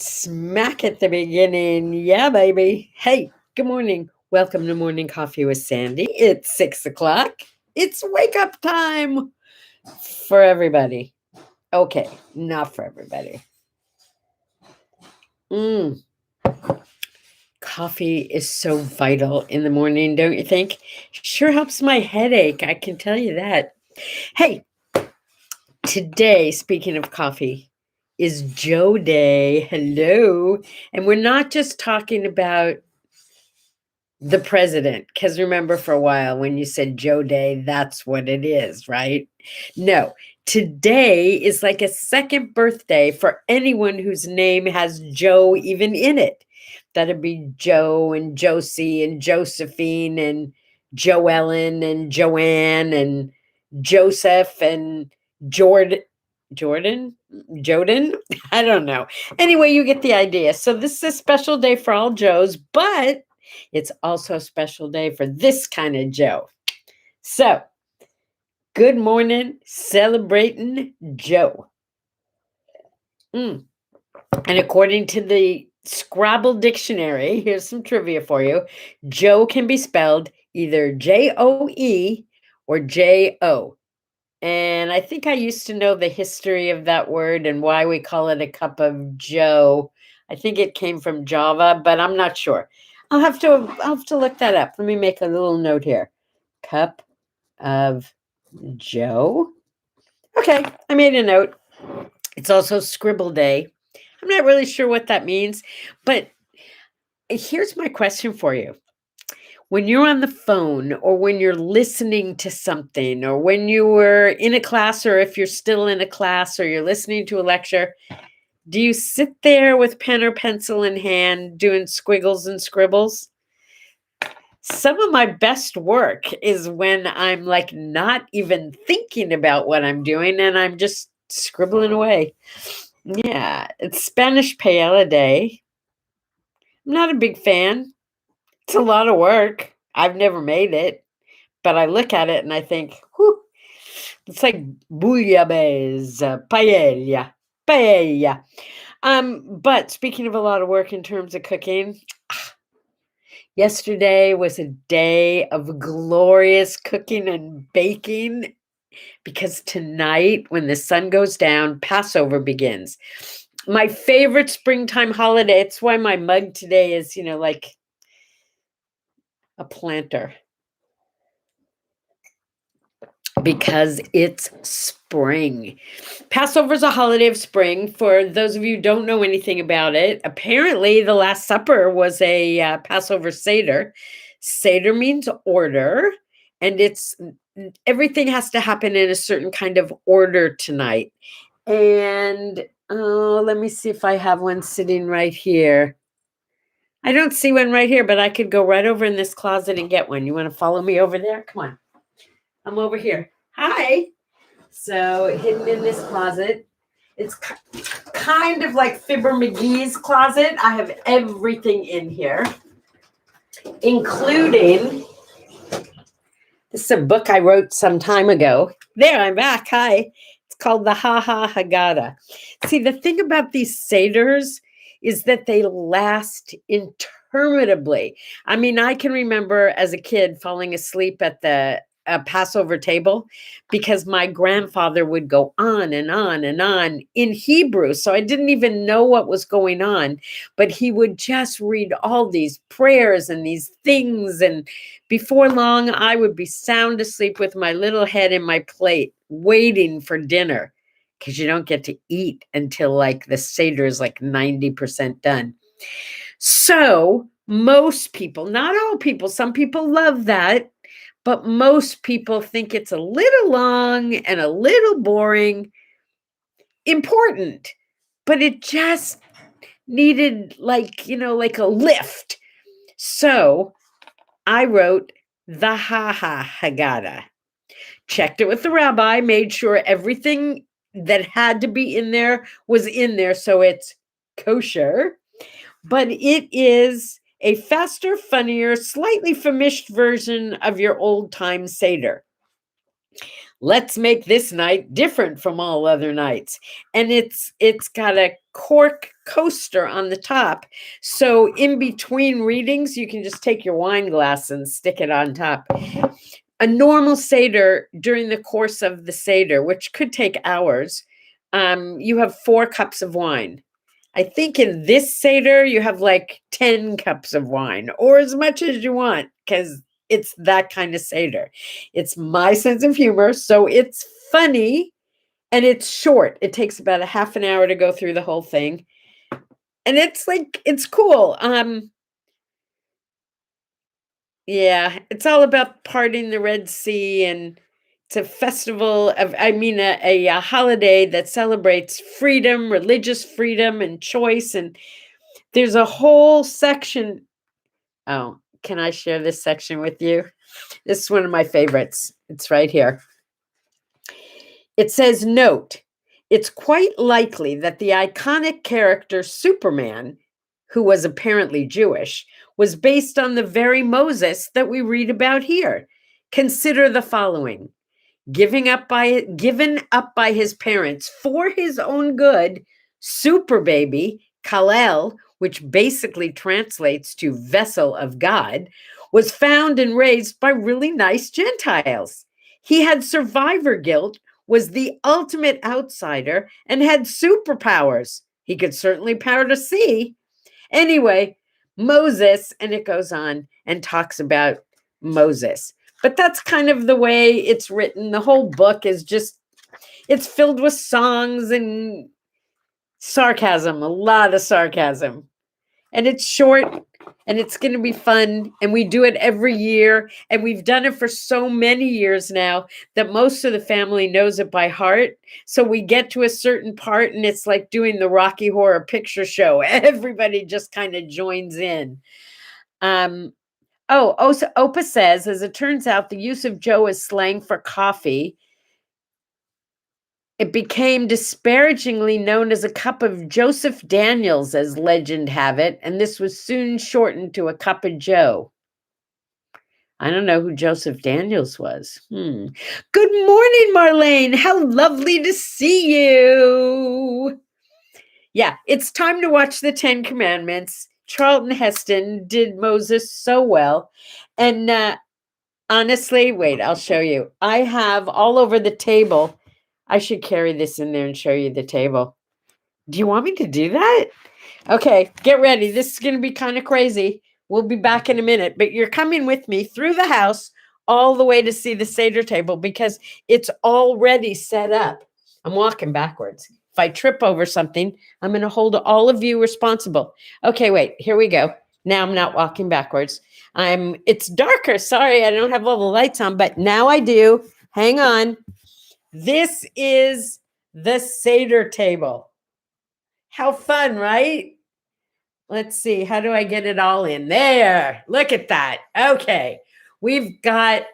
Smack at the beginning. Yeah, baby. Hey, good morning. Welcome to Morning Coffee with Sandy. It's 6 o'clock. It's wake up time for everybody. Okay, not for everybody. Coffee is so vital in the morning, don't you think? Sure helps my headache. I can tell you that. Hey, today, speaking of coffee, is Joe Day. Hello. And we're not just talking about the president, because remember for a while when you said Joe Day, that's what it is, right? No, today is like a second birthday for anyone whose name has Joe even in it. That'd be Joe and Josie and Josephine and Joellen and Joanne and Joseph and Jordan, I don't know. Anyway, you get the idea. So this is a special day for all Joes, but it's also a special day for this kind of Joe. So, good morning, celebrating Joe. And according to the Scrabble dictionary, here's some trivia for you. Joe can be spelled either Joe or Jo. And I think I used to know the history of that word and why we call it a cup of Joe. I think it came from Java, but I'm not sure. I'll have to look that up. Let me make a little note here. Cup of Joe. Okay, I made a note. It's also Scribble Day. I'm not really sure what that means, but here's my question for you. When you're on the phone or when you're listening to something or when you were in a class or if you're still in a class or you're listening to a lecture, do you sit there with pen or pencil in hand doing squiggles and scribbles? Some of my best work is when I'm like not even thinking about what I'm doing and I'm just scribbling away. Yeah, it's Spanish Paella Day. I'm not a big fan. It's a lot of work. I've never made it, but I look at it and I think, whew, it's like bouillabaisse, paella. But speaking of a lot of work in terms of cooking, yesterday was a day of glorious cooking and baking because tonight, when the sun goes down, Passover begins. My favorite springtime holiday. It's why my mug today is, like a planter. Because it's spring. Passover is a holiday of spring. For those of you who don't know anything about it, apparently the Last Supper was a Passover Seder. Seder means order, and everything has to happen in a certain kind of order tonight. And let me see if I have one sitting right here. I don't see one right here, but I could go right over in this closet and get one. You want to follow me over there? Come on. I'm over here. Hi. So hidden in this closet. It's kind of like Fibber McGee's closet. I have everything in here, including, this is a book I wrote some time ago. There, I'm back. Hi. It's called the Ha Ha Haggadah. See, the thing about these Seders is that they last interminably. I mean, I can remember as a kid falling asleep at the Passover table because my grandfather would go on and on and on in Hebrew. So I didn't even know what was going on, but he would just read all these prayers and these things. And before long, I would be sound asleep with my little head in my plate, waiting for dinner, because you don't get to eat until like the Seder is like 90% done. So most people, not all people, some people love that, but most people think it's a little long and a little boring. Important, but it just needed like a lift. So I wrote the Ha Ha Haggadah, checked it with the rabbi, made sure everything that had to be in there was in there, so it's kosher. But it is a faster, funnier, slightly famished version of your old-time Seder. let's make this night different from all other nights. And it's got a cork coaster on the top. So in between readings, you can just take your wine glass and stick it on top. A normal Seder, during the course of the Seder, which could take hours, you have 4 cups of wine. I think in this Seder, you have like 10 cups of wine, or as much as you want, because it's that kind of Seder. It's my sense of humor, so it's funny and it's short. It takes about a half an hour to go through the whole thing. And it's like, it's cool. Yeah, it's all about parting the Red Sea, and it's a festival of, a holiday that celebrates freedom, religious freedom, and choice. And there's a whole section. Oh, can I share this section with you? This is one of my favorites. It's right here. It says, note, it's quite likely that the iconic character Superman, who was apparently Jewish, was based on the very Moses that we read about here. Consider the following. Given up by his parents for his own good, super baby, Kalel, which basically translates to vessel of God, was found and raised by really nice Gentiles. He had survivor guilt, was the ultimate outsider, and had superpowers. He could certainly part a sea. Anyway, Moses, and it goes on and talks about Moses. But that's kind of the way it's written. The whole book is just, it's filled with songs and sarcasm, a lot of sarcasm. And it's short and it's going to be fun. And we do it every year. And we've done it for so many years now that most of the family knows it by heart. So we get to a certain part and it's like doing the Rocky Horror Picture Show. Everybody just kind of joins in. Opa says, as it turns out, the use of Joe as slang for coffee, it became disparagingly known as a cup of Joseph Daniels, as legend have it, and this was soon shortened to a cup of Joe. I don't know who Joseph Daniels was. Good morning, Marlene. How lovely to see you. Yeah, it's time to watch the 10 Commandments. Charlton Heston did Moses so well. And honestly, wait, I'll show you. I have all over the table. I should carry this in there and show you the table. Do you want me to do that? Okay, get ready. This is going to be kind of crazy. We'll be back in a minute, but you're coming with me through the house all the way to see the Seder table because it's already set up. I'm walking backwards. If I trip over something, I'm going to hold all of you responsible. Okay, wait, here we go. Now I'm not walking backwards. It's darker. Sorry, I don't have all the lights on, but now I do. Hang on. This is the Seder table. How fun, right? Let's see. How do I get it all in? There. Look at that. Okay. We've got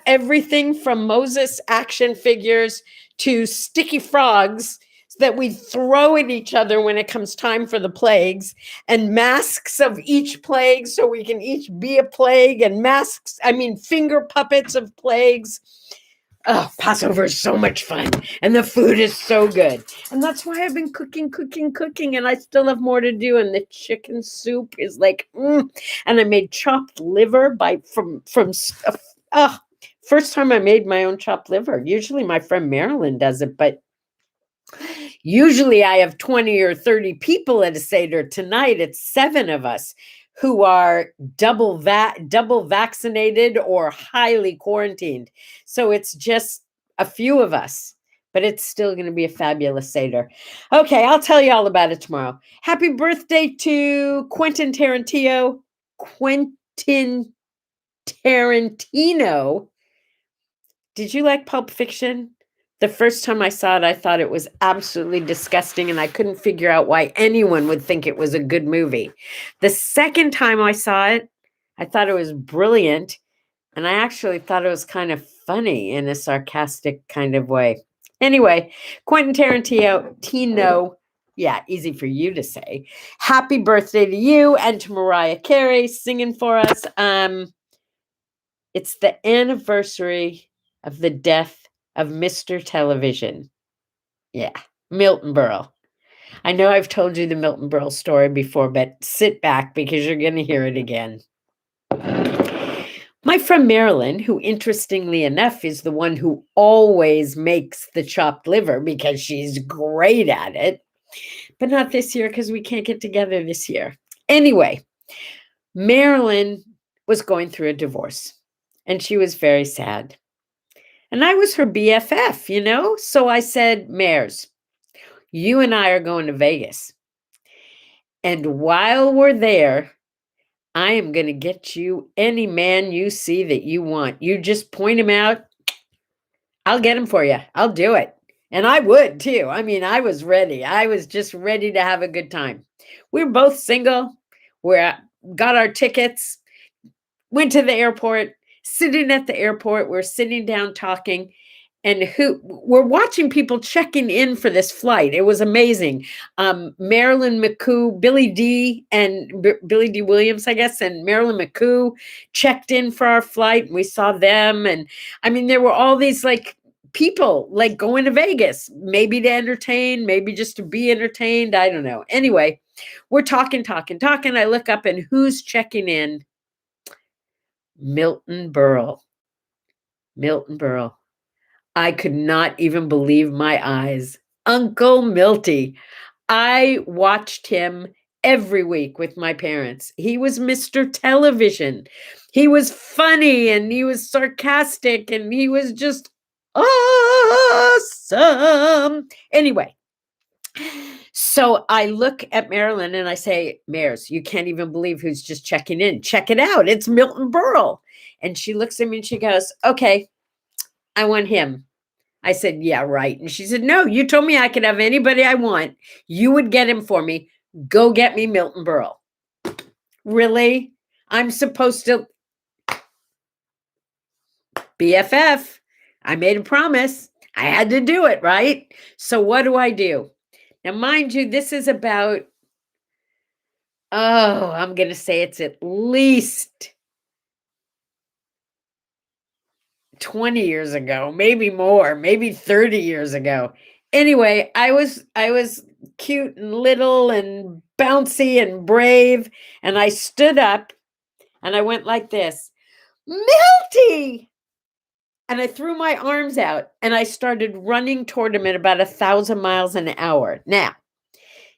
everything from Moses action figures to sticky frogs that we throw at each other when it comes time for the plagues, and masks of each plague so we can each be a plague, and finger puppets of plagues. Oh, Passover is so much fun, and the food is so good. And that's why I've been cooking, and I still have more to do. And the chicken soup is like, and I made chopped liver first time I made my own chopped liver. Usually my friend Marilyn does it, but usually I have 20 or 30 people at a Seder. Tonight, it's 7 of us who are double vaccinated or highly quarantined. So it's just a few of us, but it's still going to be a fabulous Seder. Okay, I'll tell you all about it tomorrow. Happy birthday to Quentin Tarantino. Did you like Pulp Fiction? The first time I saw it, I thought it was absolutely disgusting, and I couldn't figure out why anyone would think it was a good movie. The second time I saw it, I thought it was brilliant, and I actually thought it was kind of funny in a sarcastic kind of way. Anyway, Quentin Tarantino, yeah, easy for you to say. Happy birthday to you and to Mariah Carey singing for us. It's the anniversary of the death of Mr. Television. Yeah, Milton Berle. I know I've told you the Milton Berle story before, but sit back because you're going to hear it again. My friend Marilyn, who interestingly enough is the one who always makes the chopped liver because she's great at it, but not this year because we can't get together this year. Anyway, Marilyn was going through a divorce and she was very sad. And I was her BFF, you know? So I said, Mares, you and I are going to Vegas. And while we're there, I am going to get you any man you see that you want. You just point him out. I'll get him for you. I'll do it. And I would too. I mean, I was ready. I was just ready to have a good time. We were both single. We got our tickets, went to the airport, sitting at the airport. We're sitting down talking. And we're watching people checking in for this flight. It was amazing. Marilyn McCoo, Billy D. and Billy D. Williams, I guess, and Marilyn McCoo checked in for our flight. And we saw them. And I mean, there were all these like people like going to Vegas, maybe to entertain, maybe just to be entertained. I don't know. Anyway, we're talking. I look up and who's checking in? Milton Berle. Milton Berle. I could not even believe my eyes. Uncle Milty. I watched him every week with my parents. He was Mr. Television. He was funny and he was sarcastic and he was just awesome. Anyway, so I look at Marilyn and I say, Mares, you can't even believe who's just checking in. Check it out. It's Milton Berle. And she looks at me and she goes, okay, I want him. I said, yeah, right. And she said, no, you told me I could have anybody I want. You would get him for me. Go get me Milton Berle. Really? I'm supposed to BFF. I made a promise. I had to do it, right? So what do? Now, mind you, this is about, I'm going to say it's at least 20 years ago, maybe more, maybe 30 years ago. Anyway, I was cute and little and bouncy and brave. And I stood up and I went like this, Milty! And I threw my arms out and I started running toward him at about 1,000 miles an hour. Now,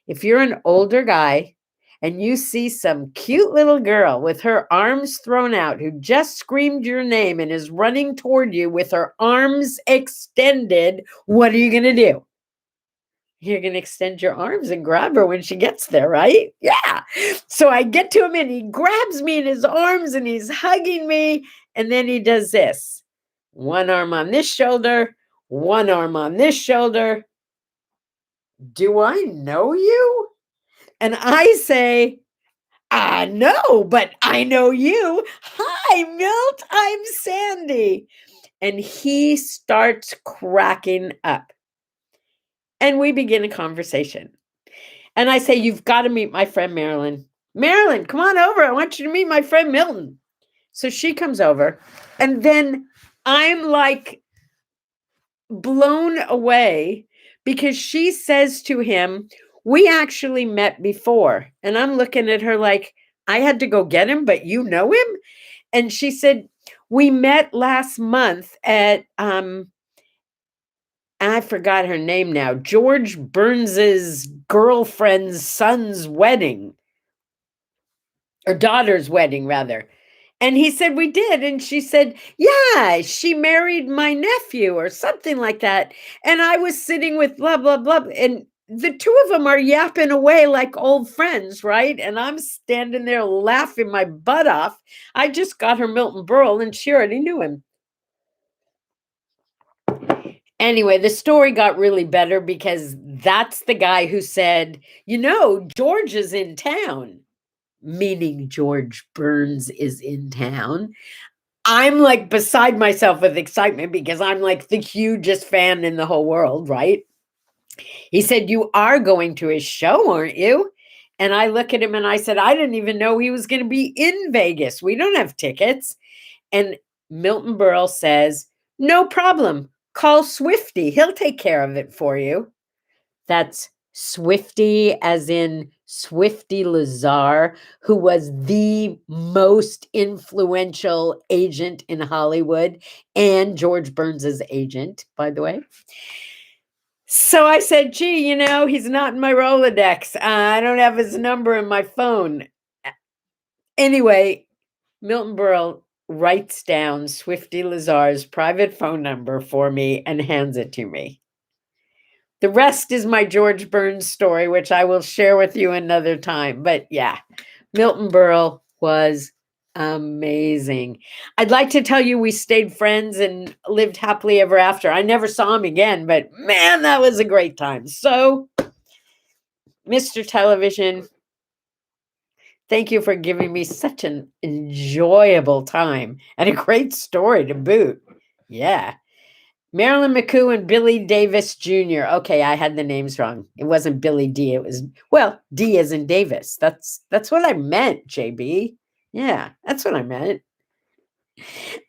if you're an older guy and you see some cute little girl with her arms thrown out who just screamed your name and is running toward you with her arms extended, what are you going to do? You're going to extend your arms and grab her when she gets there, right? Yeah. So I get to him and he grabs me in his arms and he's hugging me. And then he does this. One arm on this shoulder, one arm on this shoulder. Do I know you? And I say, no, but I know you. Hi, Milt, I'm Sandye. And he starts cracking up. And we begin a conversation. And I say, you've got to meet my friend Marilyn. Marilyn, come on over. I want you to meet my friend Milton. So she comes over. And then I'm like blown away because she says to him, we actually met before. And I'm looking at her like, I had to go get him, but you know him? And she said, we met last month at, I forgot her name now, George Burns's girlfriend's son's wedding, or daughter's wedding, rather. And he said, we did. And she said, yeah, she married my nephew or something like that. And I was sitting with blah, blah, blah. And the two of them are yapping away like old friends, right? And I'm standing there laughing my butt off. I just got her Milton Berle and she already knew him. Anyway, the story got really better because that's the guy who said, you know, George is in town, meaning George Burns is in town. I'm like beside myself with excitement because I'm like the hugest fan in the whole world, right? He said, you are going to his show, aren't you? And I look at him and I said, I didn't even know he was going to be in Vegas. We don't have tickets. And Milton Berle says, No problem. Call Swifty. He'll take care of it for you. That's Swifty, as in Swifty Lazar, who was the most influential agent in Hollywood and George Burns's agent, by the way. So I said, gee, he's not in my Rolodex. I don't have his number in my phone. Anyway, Milton Berle writes down Swifty Lazar's private phone number for me and hands it to me. The rest is my George Burns story, which I will share with you another time. But yeah, Milton Berle was amazing. I'd like to tell you we stayed friends and lived happily ever after. I never saw him again, but man, that was a great time. So, Mr. Television, thank you for giving me such an enjoyable time and a great story to boot. Yeah. Marilyn McCoo and Billy Davis Jr. Okay, I had the names wrong. It wasn't Billy D. It was, well, D as in Davis. That's what I meant, JB. Yeah, that's what I meant.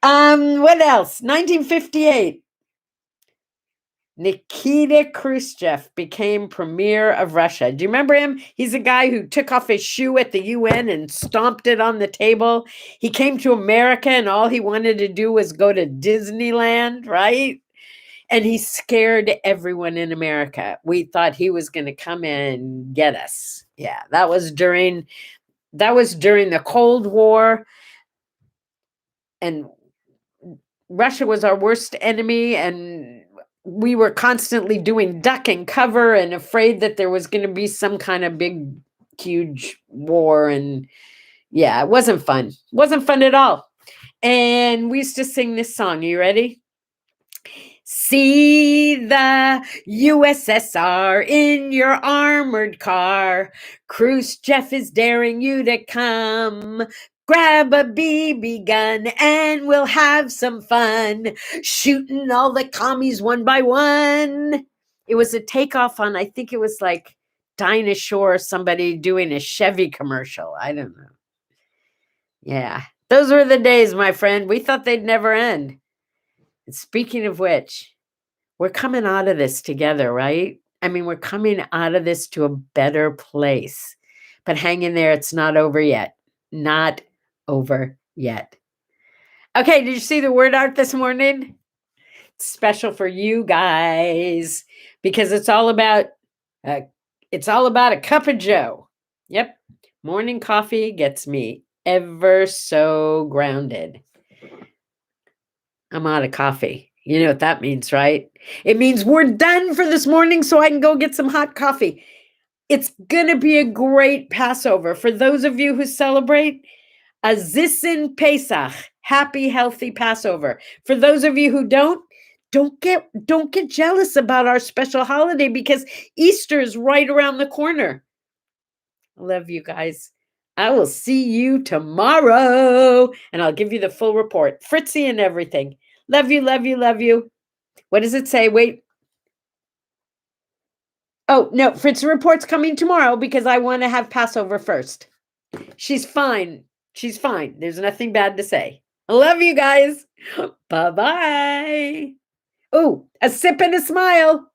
What else? 1958. Nikita Khrushchev became premier of Russia. Do you remember him? He's a guy who took off his shoe at the UN and stomped it on the table. He came to America and all he wanted to do was go to Disneyland, right? And he scared everyone in America. We thought he was going to come in and get us. Yeah, that was during the Cold War. And Russia was our worst enemy, and we were constantly doing duck and cover and afraid that there was going to be some kind of big, huge war. And yeah, it wasn't fun. It wasn't fun at all. And we used to sing this song. You ready? See the USSR in your armored car. Khrushchev is daring you to come. Grab a BB gun and we'll have some fun. Shooting all the commies one by one. It was a takeoff on, I think it was like Dinah Shore, somebody doing a Chevy commercial. I don't know. Yeah, those were the days, my friend. We thought they'd never end. And speaking of which, we're coming out of this together, right? I mean, we're coming out of this to a better place. But hang in there. It's not over yet. Not over yet. Okay, did you see the word art this morning? It's special for you guys because it's all about a cup of joe. Yep. Morning coffee gets me ever so grounded. I'm out of coffee. You know what that means, right? It means we're done for this morning so I can go get some hot coffee. It's going to be a great Passover. For those of you who celebrate, a Zissin Pesach, happy, healthy Passover. For those of you who don't get jealous about our special holiday because Easter is right around the corner. I love you guys. I will see you tomorrow and I'll give you the full report. Fritzy and everything. Love you, love you, love you. What does it say? Wait. Oh, no, Fritz report's coming tomorrow because I want to have Passover first. She's fine. She's fine. There's nothing bad to say. I love you guys. Bye-bye. Oh, a sip and a smile.